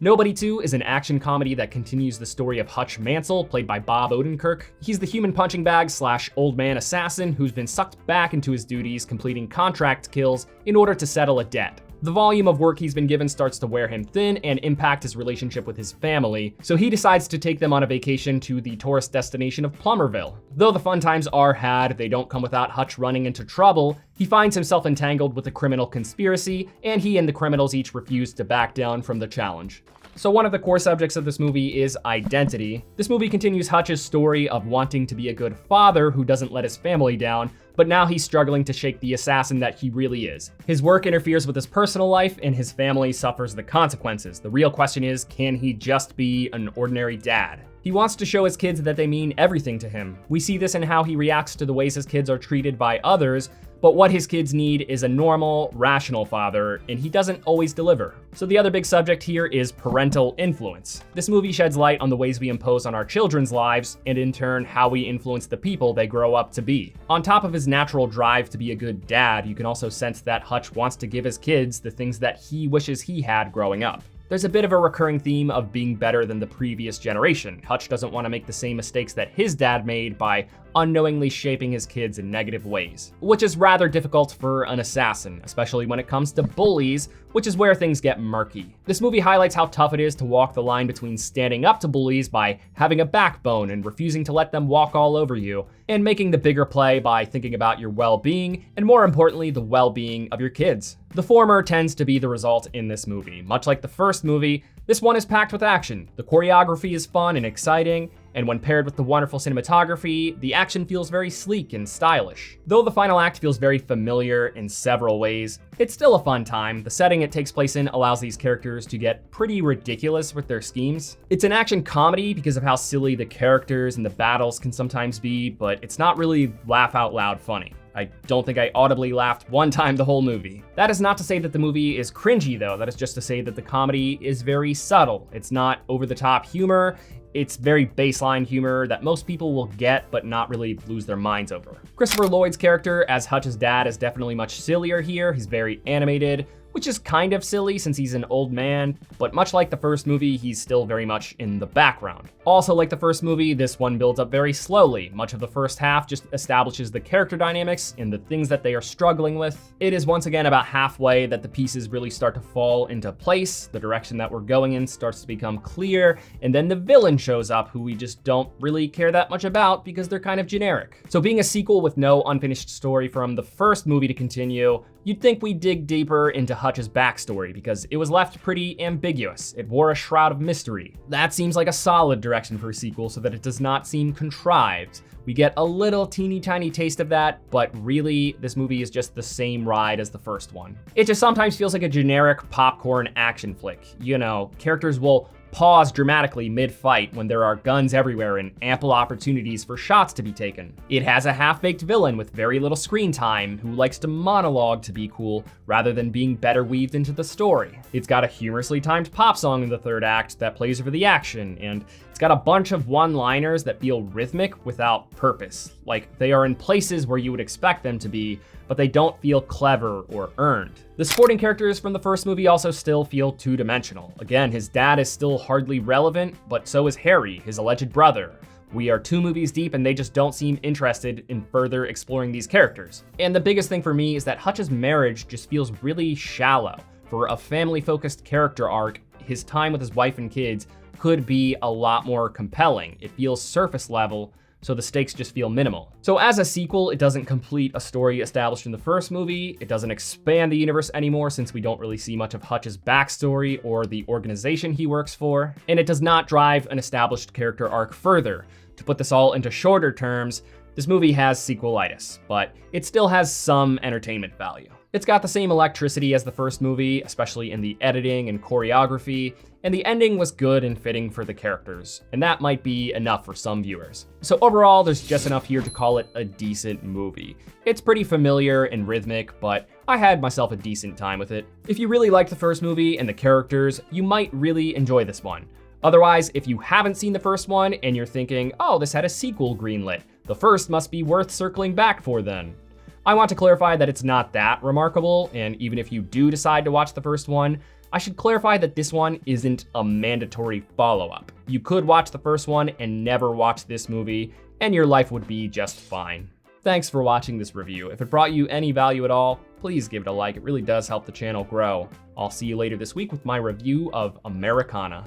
Nobody 2 is an action comedy that continues the story of Hutch Mansell, played by Bob Odenkirk. He's the human punching bag / old man assassin who's been sucked back into his duties, completing contract kills in order to settle a debt. The volume of work he's been given starts to wear him thin and impact his relationship with his family, so he decides to take them on a vacation to the tourist destination of Plummerville. Though the fun times are had, they don't come without Hutch running into trouble. He finds himself entangled with a criminal conspiracy, and he and the criminals each refuse to back down from the challenge. So one of the core subjects of this movie is identity. This movie continues Hutch's story of wanting to be a good father who doesn't let his family down, but now he's struggling to shake the assassin that he really is. His work interferes with his personal life, and his family suffers the consequences. The real question is, can he just be an ordinary dad? He wants to show his kids that they mean everything to him. We see this in how he reacts to the ways his kids are treated by others, but what his kids need is a normal, rational father, and he doesn't always deliver. So the other big subject here is parental influence. This movie sheds light on the ways we impose on our children's lives, and in turn, how we influence the people they grow up to be. On top of his natural drive to be a good dad, you can also sense that Hutch wants to give his kids the things that he wishes he had growing up. There's a bit of a recurring theme of being better than the previous generation. Hutch doesn't want to make the same mistakes that his dad made by unknowingly shaping his kids in negative ways, which is rather difficult for an assassin, especially when it comes to bullies, which is where things get murky. This movie highlights how tough it is to walk the line between standing up to bullies by having a backbone and refusing to let them walk all over you, and making the bigger play by thinking about your well-being, and more importantly, the well-being of your kids. The former tends to be the result in this movie. Much like the first movie, this one is packed with action. The choreography is fun and exciting, and when paired with the wonderful cinematography, the action feels very sleek and stylish. Though the final act feels very familiar in several ways, it's still a fun time. The setting it takes place in allows these characters to get pretty ridiculous with their schemes. It's an action comedy because of how silly the characters and the battles can sometimes be, but it's not really laugh out loud funny. I don't think I audibly laughed one time the whole movie. That is not to say that the movie is cringy though, that is just to say that the comedy is very subtle. It's not over the top humor, it's very baseline humor that most people will get but not really lose their minds over. Christopher Lloyd's character as Hutch's dad is definitely much sillier here. He's very animated, which is kind of silly since he's an old man, but much like the first movie, he's still very much in the background. Also, like the first movie, this one builds up very slowly. Much of the first half just establishes the character dynamics and the things that they are struggling with. It is once again about halfway that the pieces really start to fall into place, the direction that we're going in starts to become clear, and then the villain shows up who we just don't really care that much about because they're kind of generic. So being a sequel with no unfinished story from the first movie to continue, you'd think we'd dig deeper into Hutch's backstory because it was left pretty ambiguous. It wore a shroud of mystery. That seems like a solid direction for a sequel so that it does not seem contrived. We get a little teeny tiny taste of that, but really this movie is just the same ride as the first one. It just sometimes feels like a generic popcorn action flick. You know, characters will pause dramatically mid-fight when there are guns everywhere and ample opportunities for shots to be taken. It has a half-baked villain with very little screen time who likes to monologue to be cool rather than being better weaved into the story. It's got a humorously timed pop song in the third act that plays over the action, and it's got a bunch of one-liners that feel rhythmic without purpose. Like they are in places where you would expect them to be, but they don't feel clever or earned. The supporting characters from the first movie also still feel two-dimensional. Again, his dad is still hardly relevant, but so is Harry, his alleged brother. We are 2 movies deep and they just don't seem interested in further exploring these characters. And the biggest thing for me is that Hutch's marriage just feels really shallow. For a family-focused character arc, his time with his wife and kids could be a lot more compelling. It feels surface level, so the stakes just feel minimal. So as a sequel, it doesn't complete a story established in the first movie, it doesn't expand the universe anymore since we don't really see much of Hutch's backstory or the organization he works for, and it does not drive an established character arc further. To put this all into shorter terms, this movie has sequelitis, but it still has some entertainment value. It's got the same electricity as the first movie, especially in the editing and choreography, and the ending was good and fitting for the characters, and that might be enough for some viewers. So overall, there's just enough here to call it a decent movie. It's pretty familiar and rhythmic, but I had myself a decent time with it. If you really liked the first movie and the characters, you might really enjoy this one. Otherwise, if you haven't seen the first one and you're thinking, oh, this had a sequel greenlit, the first must be worth circling back for then. I want to clarify that it's not that remarkable, and even if you do decide to watch the first one, I should clarify that this one isn't a mandatory follow-up. You could watch the first one and never watch this movie, and your life would be just fine. Thanks for watching this review. If it brought you any value at all, please give it a like. It really does help the channel grow. I'll see you later this week with my review of Americana.